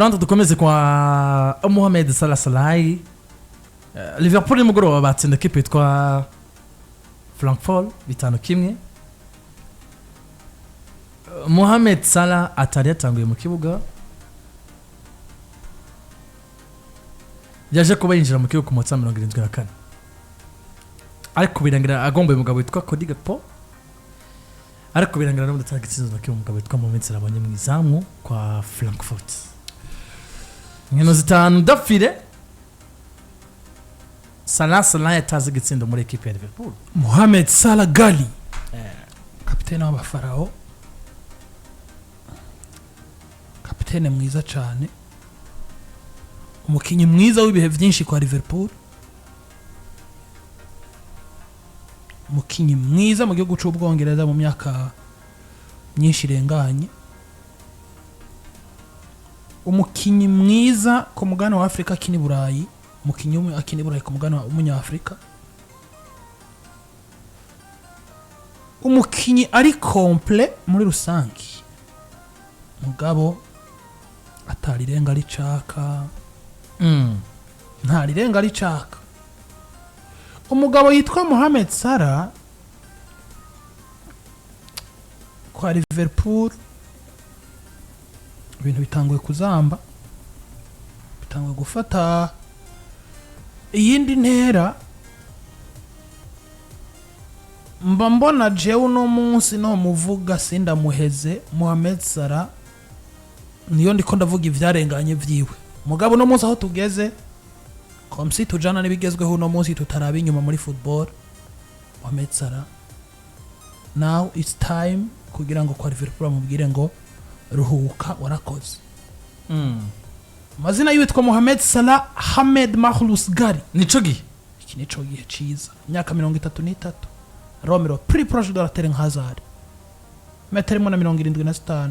Rando dukomeze kwa Mohamed Salah. Liverpool nimugoroba batsinda kipe yitwa Frankfurt 5-1. Mohamed Salah atari yatanguye mu kibuga, yaje kuba yinjira mu kibuga ku munota 74, ariko birangira agomba umugabo witwa Cody Gakpo, ariko birangira no mudatanga itsinzo na umugabo witwa Mohamed Salah abonye mu izamu kwa Frankfurt. Nkino zitanu dafire Salah yataze gitsinda muri equipe ya Liverpool. Mohamed Salah Gali, kapiteni w'abafarao, kapiteni mwiza cyane, umukinyi mwiza w'ibihe byinshi kwa Liverpool, umukinyi mwiza mu gihugu cy'Ubwongereza mu myaka myinshi irenganye, umukinyi mwiza ku mugabane wa Afrika akini Burayi, umukinyi umwe akini Burayi ku mugabane w'umunyafrika, umukinyi ari komple muri rusangi, mugabo atari renga ricaka. Ntari renga ricaka. Umugabo yitwa Mohamed Salah kwa Liverpool ibintu bitanguye kuzamba, bitanguye gufata iyindi ntera. Mba mbona jewe no munsi no muvuga sinda muheze Mohamed Salah niyo ndiko ndavuga ivyarenganye vyiwe. Mugabo no munsi aho tugeze komsi tujana nibigezweho no munsi tutaraba inyuma muri football. Mohamed Salah now it's time kugira ngo kwa Liverpool amubwire ngo ruhuka warakoze. Mazina yitwa Mohamed Salah Hamed Mahlous Gari. Nico gihe iki nico gihe ciza, imyaka 33, Romero pretty proche de la terrain Hazard, metero 175,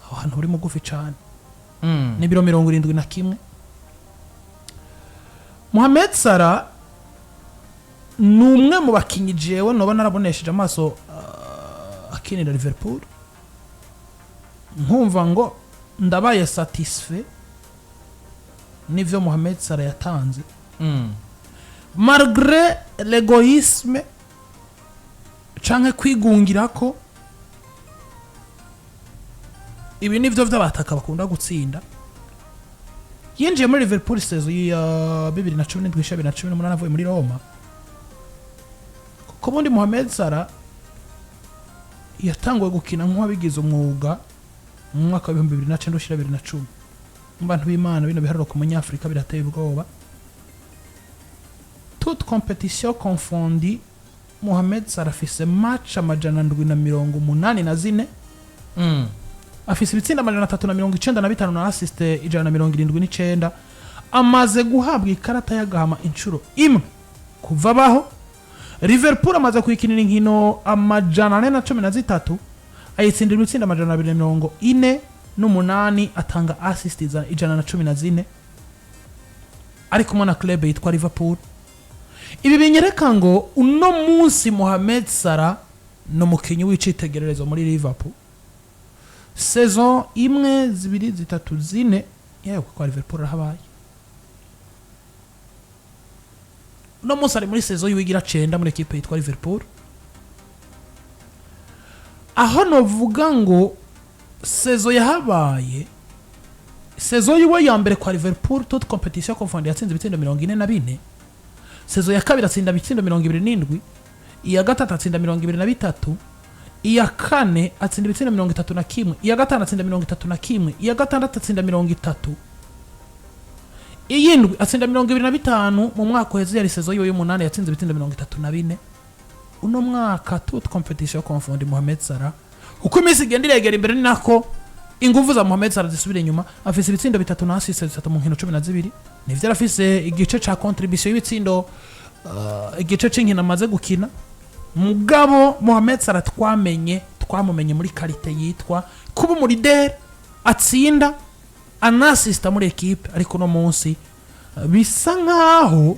aho hantu uri mugufi cyane, ni biro 71. Mohamed Salah numwe mu bakinyi jewe no banarabonesheje amaso akinira Liverpool, nkumva ngo ndabaye satisfait n'ivyo Mohamed Salah yatanze, malgré l'égoïsme canke kwigungira ko ibi nivyo vy'abataka bakunda gutsinda. Yinjiye muri Liverpool sezo ya 2017-2018 avuye muri Roma. Ko bundi Mohamed Salah yatanguye gukina nk'uwabigize umwuga mu mwaka wa 2009-2010. Mbantu b'Imana bino biharuro ku munyafrika birateye ubwoba. Toute compétition confondue, Mohamed Salah afise match amajana 784, afise ibitsinda amajana 395 na assist 179, amaze guhabwa ikarata y'agahama inshuro imwe kuva baho. Liverpool amaze kuyikinira inkino amajana 413, ayitsindira ibitsinda amajana 248, atanga assist 114, ari kumwe na club yitwa Liverpool. Ibi binyereka ngo uno munsi Mohamed Salah no mukinyi w'icitegererezo muri Liverpool. Saison imwe 2 3 4 yewe kwa Liverpool rahabaye. Uno munsi ari muri saison yiwigira 9 muri equipe yitwa Liverpool. Aho no vuga ngo saison yahabaye, saison yiwe ya mbere kwa Liverpool toute compétition confondue yatsinze ibitsinda 44, saison ya kabiri atsinda ibitsinda 27, iya gatatu atsinda 23, iya kane atsinda ibitsinda 31, iya gatanu atsinda 31, iya gatandatu atsinda 30, iyindwi atsinda 25. Mu mwaka uheze yari saison yiwe y'umunani yatsinze ibitsinda 34. Uno mwaka toute compétition confondue Mohamed Salah uko imisi igenda iregera imbere, ni nako ingufu za Mohamed Salah zisubira inyuma. Afise ibitsinda 3 na assist 3 mu nkino 12, nivyo afise igice ca contribution y'ibitsindo igice c'inkino amaze gukina. Mugabo Mohamed Salah twamumenye muri qualité yitwa kuba muri der atsinda anassista muri equipe, ariko no munsi bisa nkaho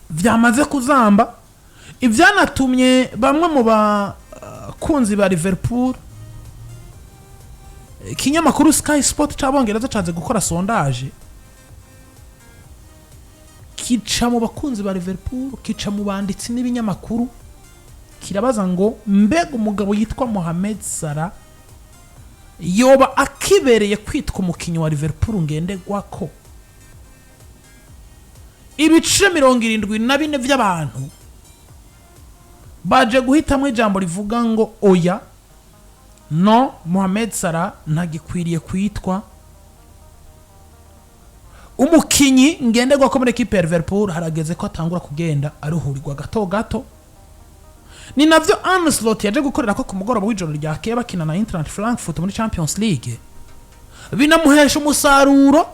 vyamaze kuzamba. Ivyanatumye bamwe mu bakunzi ba Liverpool ikinyamakuru Sky Sport c'abongereza caje gukora sondage kica mu bakunzi ba Liverpool, kica mu banditsi n'ibinyamakuru, kirabaza ngo mbega umugabo yitwa Mohamed Salah yoba akibereye kwitwa umukinyi wa Liverpool ngenderwako. Ibice 74 by'abantu baje guhitamo ijambo rivuga ngo oya, no, Mohamed Salah ntagikwiriye kwitwa umukinyi ngenderwako muri equipe ya Liverpool. Harageze ko atangura kugenda aruhurirwa gato gato. Ni navyo Arne yaje gukorera ko ku mugoroba w'ijoro ryakeye bakina na Eintracht Frankfurt muri Champions League, binamuhesha umusaruro.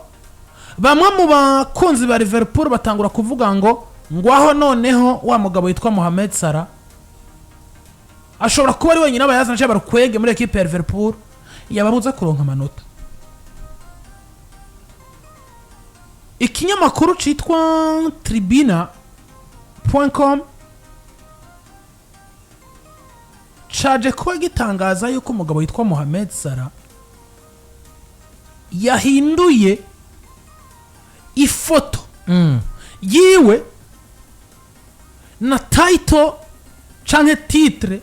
Bamwe mu bakunzi ba Liverpool batangura kuvuga ngo ngwaho noneho wa mugabo yitwa Mohamed Salah ashobora kuba ari wenyine abayazana cyangwa barukwege muri equipe ya Liverpool yababuza kuronka amanota. Ikinyamakuru citwa tribuna.com caje kuba gitangaza yuko umugabo yitwa Mohamed Salah yahinduye ifoto yiwe na title canke titre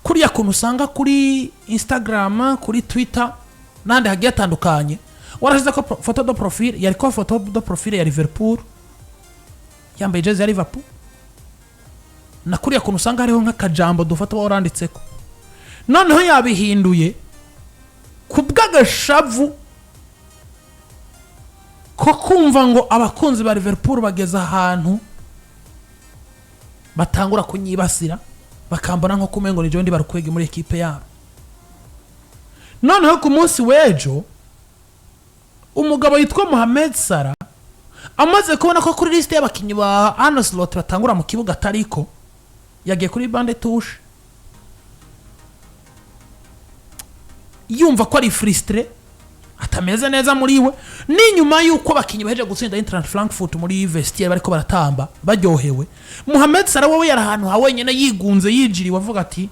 kuriya kuntu usanga kuri Instagram, kuri Twitter nande hagiye atandukanye. Warashize ko foto do profile yari ko foto do profile ya Liverpool yambaye jezi ya Liverpool, na kuriya kuntu usanga hariho nk'akajambo dufata waranditseko. Noneho yabihinduye kubw'agashavu ko kumva ngo abakunzi ba Liverpool bageze ahantu batangura kunyibasira, bakambona nko kumengo nijo ndi barukwege muri equipe yabo. Noneho ku munsi w'ejo umugabo yitwa Mohamed Salah amaze kubona ko kuri liste y'abakinyi ba Arne batangura mu kibuga atariko, yagiye kuri bande touche yumva ko ari frustré, atameze neza muri we. Ni nyuma yuko abakinyi baheje gutsinda Eintracht Frankfurt muri vestiaire bariko baratamba baryohewe, Mohamed Salah wowe yari ahantu ha wenyene yigunze yijiriwe avuga ati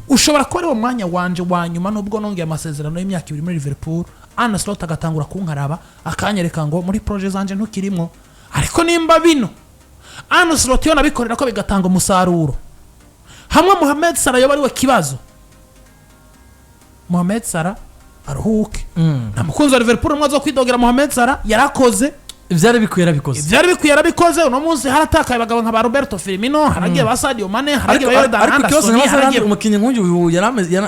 ushobora ko ari wo mwanya wanje wa nyuma nubwo nongeye amasezerano y'imyaka 2 muri Liverpool. Arne agatangura kunkaraba akanyereka ngo muri projet zanje ntukirimo, ariko nimba bino Arne yo nabikorera ko bigatanga umusaruro hamwe Mohamed Salah yoba ari we kibazo. Mohamed Salah aruhuke. Nta mukunzi wa Liverpool mwazo kwidogera Mohamed Salah yarakoze ivyari bikwiye yarabikoze. Uno munsi haratakaye bagabo nka ba Roberto Firmino, haragiye ba Sadio Mane, haragiye ba Jordan Henderson, haragiye umukinyi nk'uyu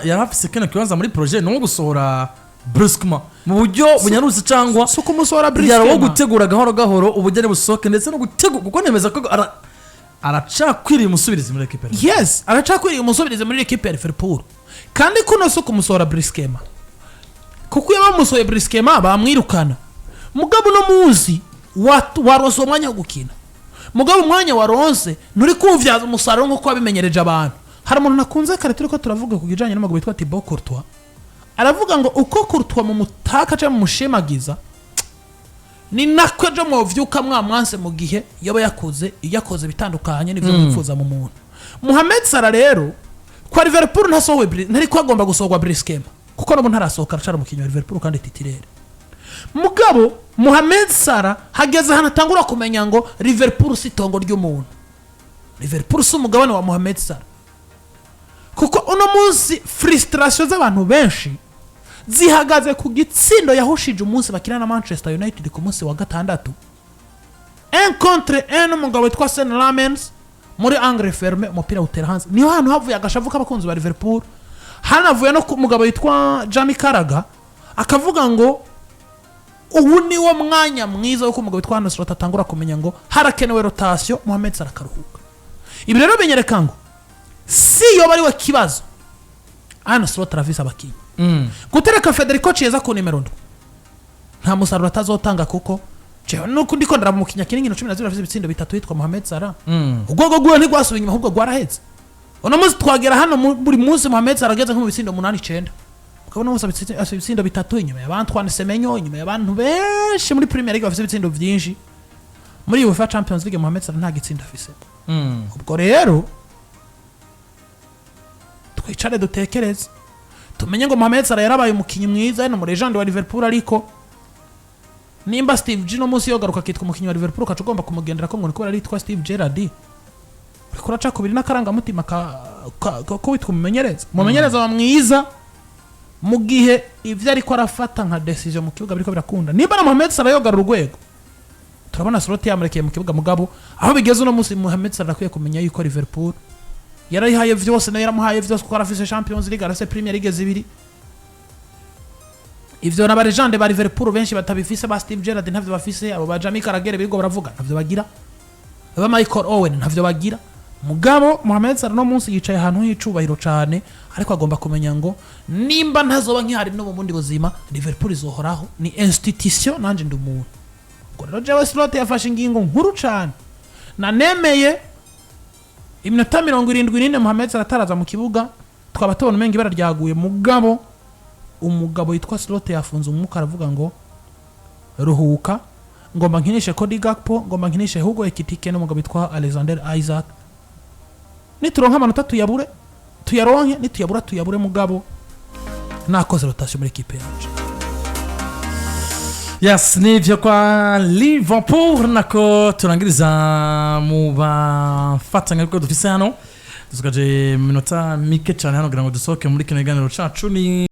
yarafise kene kibanza muri projet no gusohora brusquement mu buryo bunyarutse cyangwa suko musora brusquement yarawo gutegura gahoro ubugene busoke ndetse no gutegura kuko nemeza ko aracakwiriye umusubirizi muri equipe. Yes, aracakwiriye umusubirizi muri equipe ya Liverpool. Kandi kuno suko musora brusquement kuko yabamusoye brusquement bamwirukana. Mugabo no muzi waronse umwanya wo gukina, mugabo umwanya waronse nuri kuvyaza umusaruro nko abimenyereje abantu. Hari umuntu nakunze kare turiko turavuga ku gijanye n'umugabo witwa Thibaut Courtois, aravuga ngo uko Courtois mu mutaka cyangwa mu mushimagiza ni nakwe jo mu vyuka mwamwanse mu gihe yoba yakoze bitandukanye n'ivyo mwifuza mu muntu. Mohamed Salah rero kwa Liverpool ntasowe ntari ko agomba gusohwa brusquement kuko no ntarasohoka arashara mu kinyo Liverpool kandi titirere. Mugabo Mohamed Salah hageze hano tangura kumenya ngo Liverpool si tongo ry'umuntu, Liverpool si umugabane wa Mohamed Salah. Kuko uno munsi frustration z'abantu benshi zihagaze ku gitsindo yahushije umunsi bakina na Manchester United ku munsi wa gatandatu 1-1 umugabo witwa Sen Lamens muri Angre Ferme umupira utera Hanze. Niho hano havuye agashavuka abakunzi ba Liverpool, hanavuye no umugabo witwa Jamie Carragher akavuga ngo ubu ni wo mwanya mwiza wo kumugabo witwa Arne atangura kumenya ngo harakenewe rotation, Mohamed Salah karuhuka. Ibi rero benyereka ngo si yo bari we kibazo Arne Travis abakinyi gutereka Federico Chiesa ku nimero 2 nta musaruro atazotanga kuko jewe nuko ndiko ndaramukinya kiningino 12 afite ibitsindo bitatu yitwa Mohamed Salah. Ubwo gwe ntigwasubiye inyuma ahubwo gwarahetse. Uno munsi twagera hano buri munsi Mohamed Salah ageze nko mu bitsindo 8-9, ukabona musa ibitsindo bitatu inyuma y'abantu Antoine Semenyo, inyuma y'abantu benshi muri Premier League bafite ibitsindo byinshi. Muri UEFA Champions League Mohamed Salah nta gitsinda afise. Ubwo rero twicare dutekereze tumenye ngo Mohamed Salah yarabaye umukinyi mwiza no muri legend wa Liverpool ariko nimba Steve G no munsi yogaruka kitwa umukinyi wa Liverpool kacu ugomba kumugendera ko ngo niko aritwa Steve Gerrard uriko raca kubiri n'akaranga mutima ko witwa umumenyereza wa mwiza mu gihe ivyo ariko arafata nka decision mu kibuga biriko birakunda nimba na Mohamed Salah yogarura urwego turabona slot yamurekeye mu kibuga mugabo aho bigeze no munsi Mohamed Salah akwiye kumenya yuko Liverpool yarayihaye vyose na yaramuhaye vyose kuko arafise Champions League arase Premier League zibiri ivyo na barejande ba Liverpool benshi batabifise ba Steve Gerrard ntavyo bafise abo ba Jamie Carragher bigo baravuga ntavyo bagira aba Michael Owen ntavyo bagira mugabo Mohamed Salah no munsi yicaye ahantu h'icubahiro cane ariko agomba kumenya ngo nimba ntazoba nkihari no mu bundi buzima Liverpool izohoraho ni institution nanje ndumuntu ngo rero jewe slot yafashe ingingo nkuru cane na nemeye iminota 74 Mohamed Salah ataraza mu kibuga twaba tubona umenga ibara ryaguye mugabo umugabo yitwa slot yafunze umwuka aravuga ngo ruhuka ngomba nkinishe Cody Gakpo ngomba nkinishe Hugo Ekitike no mugabo yitwa Alexander Isaac nituronka amanota tuyaronke nituyabure mugabo nakoze rotation muri equipe yacu. Yes, nivyo kwa Liverpool nako turangiriza mu bafatanya ariko dufise hano dusukaje minota mike cyane hano kugira ngo dusohoke muri kino kiganiro cacu ni